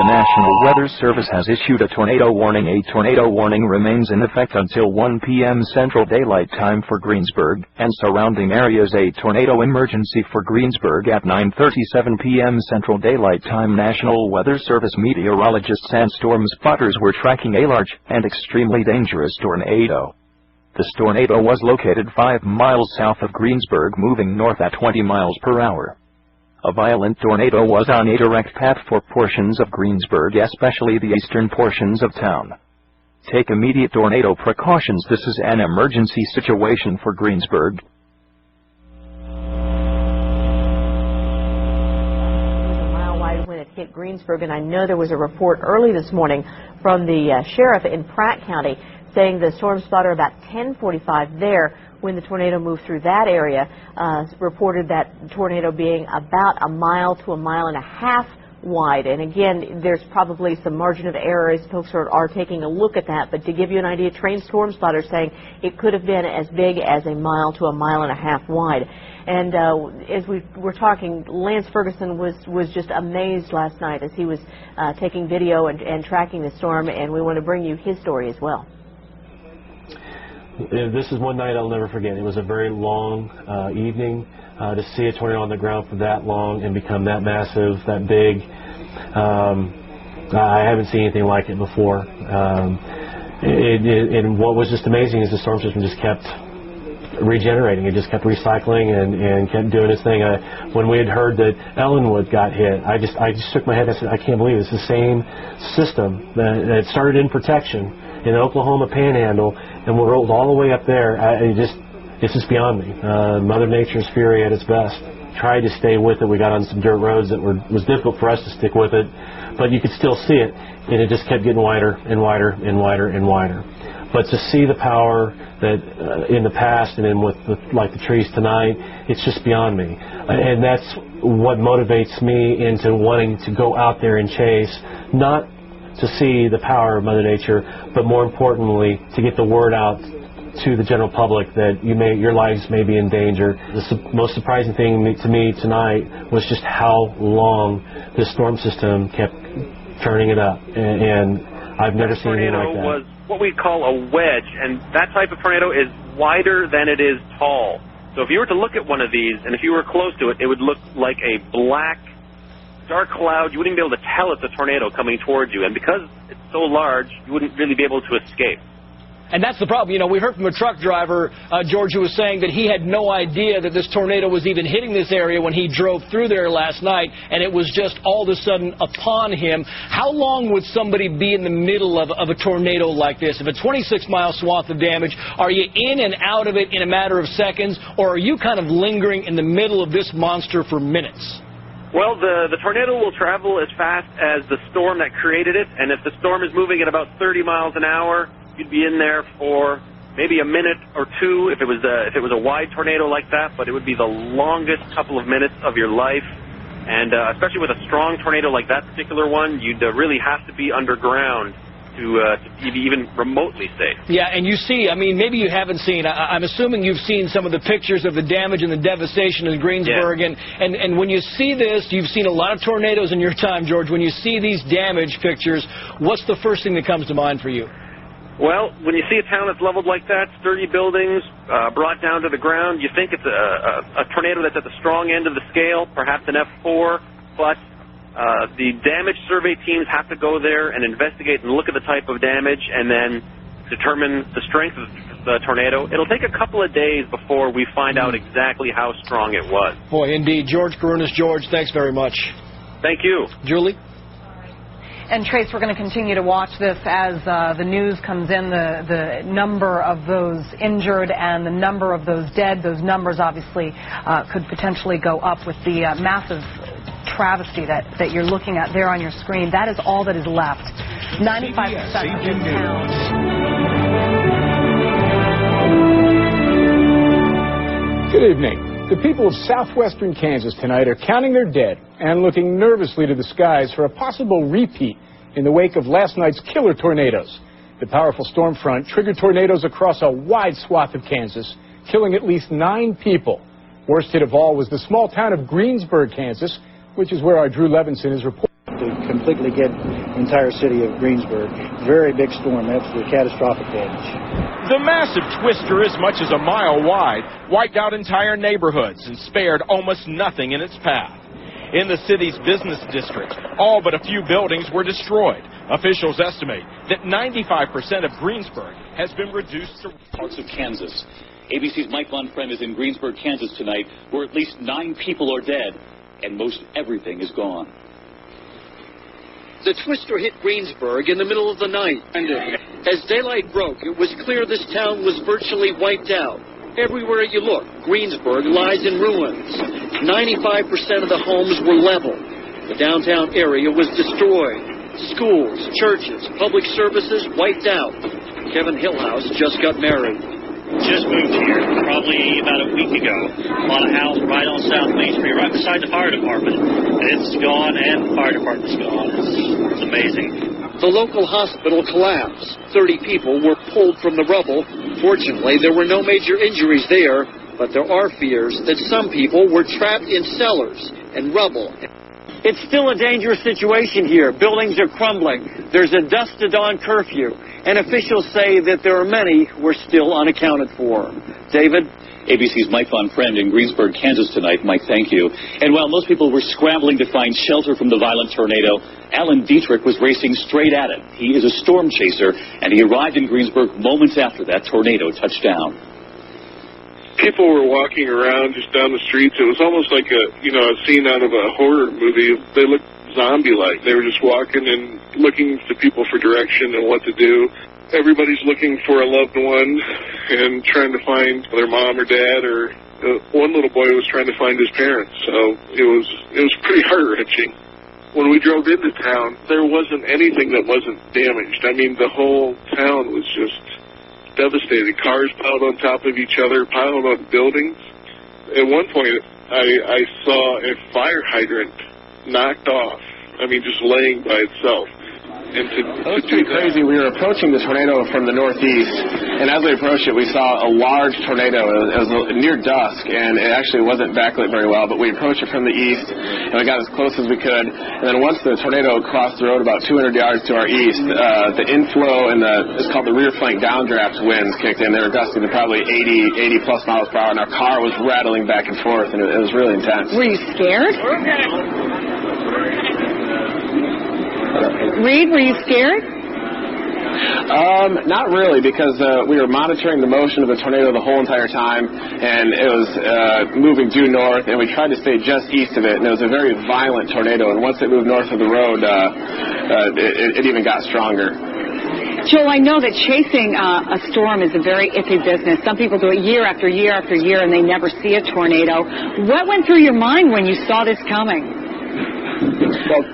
The National Weather Service has issued a tornado warning. A tornado warning remains in effect until 1 p.m. Central Daylight Time for Greensburg and surrounding areas. A tornado emergency for Greensburg at 9:37 p.m. Central Daylight Time. National Weather Service meteorologists and storm spotters were tracking a large and extremely dangerous tornado. This tornado was located 5 miles south of Greensburg, moving north at 20 miles per hour. A violent tornado was on a direct path for portions of Greensburg, especially the eastern portions of town. Take immediate tornado precautions. This is an emergency situation for Greensburg. It was a mile wide when it hit Greensburg, and I know there was a report early this morning from the sheriff in Pratt County saying the storm spotter about 10:45 there when the tornado moved through that area reported that tornado being about a mile to a mile and a half wide. And again, there's probably some margin of error as folks are taking a look at that. But to give you an idea, trained storm spotters saying it could have been as big as a mile to a mile and a half wide. And as we were talking, Lance Ferguson was just amazed last night as he was taking video and tracking the storm. And we want to bring you his story as well. This is one night I'll never forget. It was a very long evening. To see a tornado on the ground for that long and become that massive, that big, I haven't seen anything like it before. And what was just amazing is the storm system just kept regenerating. It just kept recycling and kept doing its thing. When we had heard that Ellenwood got hit, I just shook my head. I said, I can't believe it's the same system that started in protection in the Oklahoma Panhandle and rolled all the way up there. It's just beyond me. Mother Nature's fury at its best. Tried to stay with it. We got on some dirt roads that was difficult for us to stick with it, but you could still see it, and it just kept getting wider and wider and wider and wider. But to see the power that in the past and then with like the trees tonight, it's just beyond me. And that's what motivates me into wanting to go out there and chase, not to see the power of Mother Nature, but more importantly, to get the word out to the general public that your lives may be in danger. The most surprising thing to me tonight was just how long this storm system kept turning it up, and I've never seen anything like that. Was what we call a wedge, and that type of tornado is wider than it is tall. So if you were to look at one of these, and if you were close to it, it would look like a black, dark cloud. You wouldn't be able to tell it's a tornado coming towards you, and because it's so large, you wouldn't really be able to escape. And that's the problem. You know, we heard from a truck driver, George, who was saying that he had no idea that this tornado was even hitting this area when he drove through there last night, and it was just all of a sudden upon him. How long would somebody be in the middle of a tornado like this? If a 26-mile swath of damage, are you in and out of it in a matter of seconds, or are you kind of lingering in the middle of this monster for minutes? Well, the tornado will travel as fast as the storm that created it, and if the storm is moving at about 30 miles an hour, you'd be in there for maybe a minute or two if it was a wide tornado like that, but it would be the longest couple of minutes of your life. And especially with a strong tornado like that particular one, you'd really have to be underground to be even remotely safe. Yeah, and you see, I mean, maybe you haven't seen, I'm assuming you've seen some of the pictures of the damage and the devastation in Greensburg, yeah. and when you see this, you've seen a lot of tornadoes in your time, George. When you see these damage pictures, what's the first thing that comes to mind for you? Well, when you see a town that's leveled like that, sturdy buildings brought down to the ground, you think it's a tornado that's at the strong end of the scale, perhaps an F4, but the damage survey teams have to go there and investigate and look at the type of damage and then determine the strength of the tornado. It'll take a couple of days before we find out exactly how strong it was. Boy, indeed. George Karunas. George, thanks very much. Thank you. Julie? And Trace, we're going to continue to watch this as the news comes in, the number of those injured and the number of those dead. Those numbers obviously could potentially go up with the massive travesty that you're looking at there on your screen. That is all that is left. 95% of this town. Good evening. The people of southwestern Kansas tonight are counting their dead and looking nervously to the skies for a possible repeat in the wake of last night's killer tornadoes. The powerful storm front triggered tornadoes across a wide swath of Kansas, killing at least 9 people. Worst hit of all was the small town of Greensburg, Kansas, which is where our Drew Levinson is reporting. to completely get the entire city of Greensburg. Very big storm, absolutely catastrophic damage. The massive twister, as much as a mile wide, wiped out entire neighborhoods and spared almost nothing in its path. In the city's business district, all but a few buildings were destroyed. Officials estimate that 95% of Greensburg has been reduced to parts of Kansas. ABC's Mike Von Friend is in Greensburg, Kansas tonight, where at least 9 people are dead and most everything is gone. The twister hit Greensburg in the middle of the night. As daylight broke, it was clear this town was virtually wiped out. Everywhere you look, Greensburg lies in ruins. 95% of the homes were leveled. The downtown area was destroyed. Schools, churches, public services wiped out. Kevin Hillhouse just got married. Just moved here probably about a week ago. Bought a house right on South Main Street, right beside the fire department. It's gone, and the fire department's gone. It's amazing. The local hospital collapsed. 30 people were pulled from the rubble. Fortunately, there were no major injuries there, but there are fears that some people were trapped in cellars and rubble. It's still a dangerous situation here. Buildings are crumbling. There's a dusk to dawn curfew, and officials say that there are many who are still unaccounted for. David? ABC's Mike Von Friend in Greensburg, Kansas tonight. Mike, thank you. And while most people were scrambling to find shelter from the violent tornado, Alan Dietrich was racing straight at it. He is a storm chaser, and he arrived in Greensburg moments after that tornado touched down. People were walking around just down the streets. It was almost like a scene out of a horror movie. They looked zombie-like. They were just walking and looking to people for direction and what to do. Everybody's looking for a loved one and trying to find their mom or dad, or one little boy was trying to find his parents. So it was pretty heart-wrenching. When we drove into town, there wasn't anything that wasn't damaged. I mean, the whole town was just devastated. Cars piled on top of each other, piled on buildings. At one point, I saw a fire hydrant knocked off. I mean, just laying by itself. And it was pretty crazy. We were approaching the tornado from the northeast, and as we approached it, we saw a large tornado. It was near dusk, and it actually wasn't backlit very well, but we approached it from the east, and we got as close as we could. And then once the tornado crossed the road about 200 yards to our east, the inflow and it's called the rear flank downdraft winds kicked in. They were gusting to probably 80 plus miles per hour, and our car was rattling back and forth, and it was really intense. Were you scared? Reed, were you scared? Not really, because we were monitoring the motion of the tornado the whole entire time, and it was moving due north, and we tried to stay just east of it, and it was a very violent tornado, and once it moved north of the road, it even got stronger. Joel, I know that chasing a storm is a very iffy business. Some people do it year after year after year, and they never see a tornado. What went through your mind when you saw this coming? Well,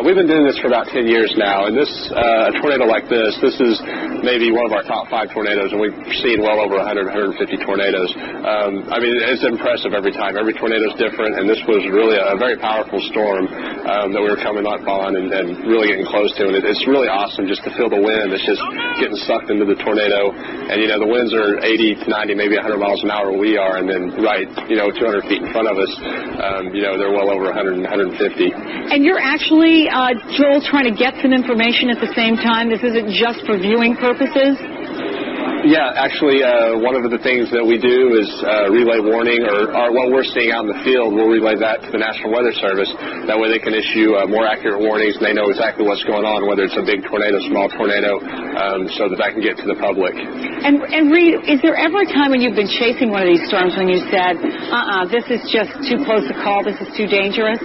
we've been doing this for about 10 years now, and a tornado like this is maybe one of our top 5 tornadoes, and we've seen well over 150 tornadoes. I mean, it's impressive every time. Every tornado is different, and this was really a very powerful storm that we were coming up on and really getting close to, and it's really awesome just to feel the wind. It's just getting sucked into the tornado, and, the winds are 80, 90, maybe 100 miles an hour where we are, and then 200 feet in front of us, they're well over 100 and 150. And you're actually, Joel, trying to get some information at the same time? This isn't just for viewing purposes? Yeah, actually, one of the things that we do is relay warning, or what we're seeing out in the field, we'll relay that to the National Weather Service. That way they can issue more accurate warnings, and they know exactly what's going on, whether it's a big tornado, small tornado, so that can get to the public. And Reed, is there ever a time when you've been chasing one of these storms when you said, this is just too close to call, this is too dangerous?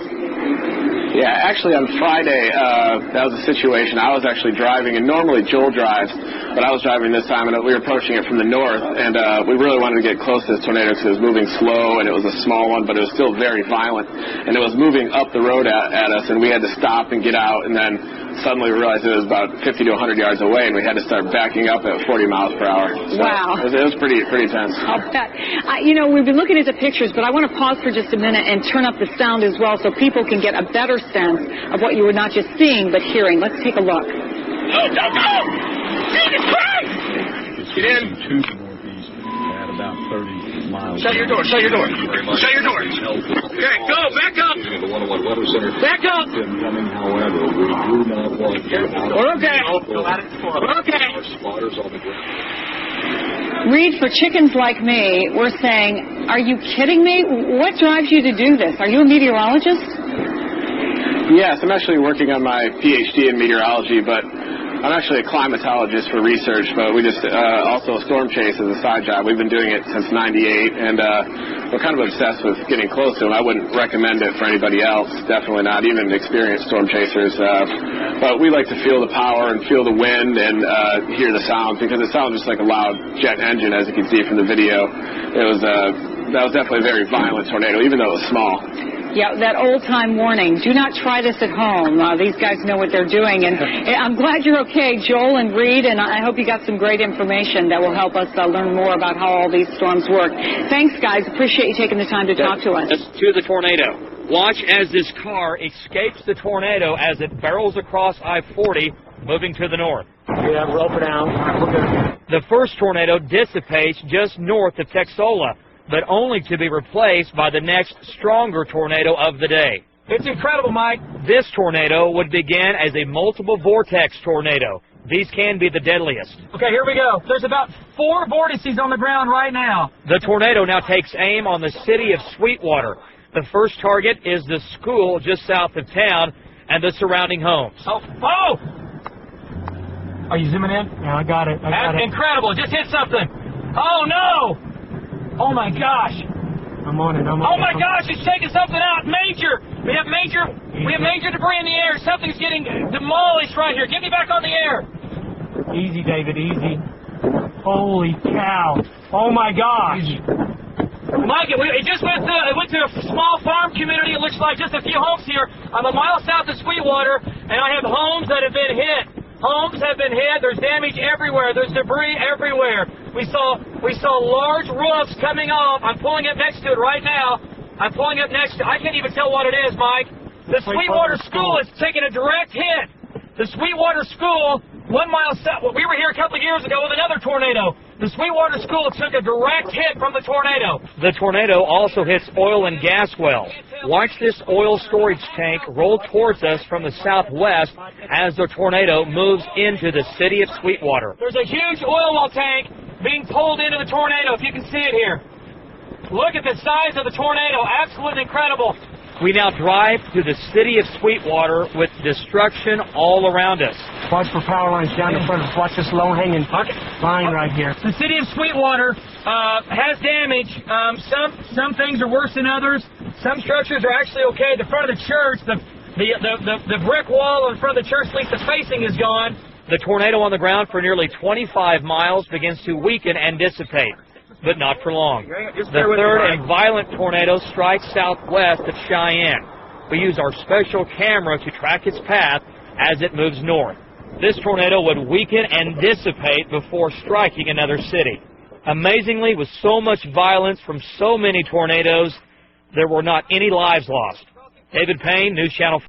Yeah, actually on Friday, that was a situation. I was actually driving, and normally Joel drives, but I was driving this time, and we were approaching it from the north, and we really wanted to get close to this tornado because it was moving slow, and it was a small one, but it was still very violent, and it was moving up the road at us, and we had to stop and get out, and then suddenly we realized it was about 50 to 100 yards away, and we had to start backing up at 40 miles per hour. So wow. It was pretty tense. I'll bet. We've been looking at the pictures, but I want to pause for just a minute and turn up the sound as well so people can get a better sense of what you were not just seeing but hearing. Let's take a look. Oh, don't go! Jesus Christ! Get in! To the northeast at about 30 miles. Shut your door, shut your door. Shut your door. Okay, go, back up! Back up! Coming, however, Chicago. We do not want you out. We're okay. We're okay. Our spotters on the ground. Reed, for chickens like me, we're saying, are you kidding me? What drives you to do this? Are you a meteorologist? Yes, I'm actually working on my PhD in meteorology, but I'm actually a climatologist for research, but we just also storm chase as a side job. We've been doing it since '98, and we're kind of obsessed with getting close to them. I wouldn't recommend it for anybody else, definitely not, even experienced storm chasers. But we like to feel the power and feel the wind and hear the sounds, because it sounds just like a loud jet engine, as you can see from the video. That was definitely a very violent tornado, even though it was small. Yeah, that old-time warning. Do not try this at home. These guys know what they're doing. And I'm glad you're okay, Joel and Reed, and I hope you got some great information that will help us learn more about how all these storms work. Thanks, guys. Appreciate you taking the time to talk to us. To the tornado. Watch as this car escapes the tornado as it barrels across I-40, moving to the north. Yeah, rope it out. The first tornado dissipates just north of Texola, but only to be replaced by the next stronger tornado of the day. It's incredible, Mike. This tornado would begin as a multiple vortex tornado. These can be the deadliest. Okay, here we go. There's about 4 vortices on the ground right now. The tornado now takes aim on the city of Sweetwater. The first target is the school just south of town and the surrounding homes. Oh! Are you zooming in? Yeah, I got it. That's incredible. Just hit something. Oh, no! Oh, my gosh. I'm on it. Oh, my gosh, it's taking something out. Major. We have major debris in the air. Something's getting demolished right here. Get me back on the air. Easy, David, easy. Holy cow. Oh, my gosh. Mike, it just went to a small farm community. It looks like just a few homes here. I'm a mile south of Sweetwater, and I have homes that have been hit. Homes have been hit. There's damage everywhere. There's debris everywhere. We saw large roofs coming off. I'm pulling up next to it right now. I'm pulling up next to it. I can't even tell what it is, Mike. The Sweetwater School is taking a direct hit. The Sweetwater School, 1 mile south. Well, we were here a couple of years ago with another tornado. The Sweetwater School took a direct hit from the tornado. The tornado also hits oil and gas wells. Watch this oil storage tank roll towards us from the southwest as the tornado moves into the city of Sweetwater. There's a huge oil well tank being pulled into the tornado, if you can see it here. Look at the size of the tornado. Absolutely incredible. We now drive to the city of Sweetwater with destruction all around us. Watch for power lines down in front of us. Watch this low-hanging line right here. The city of Sweetwater has damage. Some things are worse than others. Some structures are actually okay. The front of the church, the brick wall in front of the church, at least the facing is gone. The tornado on the ground for nearly 25 miles begins to weaken and dissipate, but not for long. The third and violent tornado strikes southwest of Cheyenne. We use our special camera to track its path as it moves north. This tornado would weaken and dissipate before striking another city. Amazingly, with so much violence from so many tornadoes, there were not any lives lost. David Payne, News Channel 4.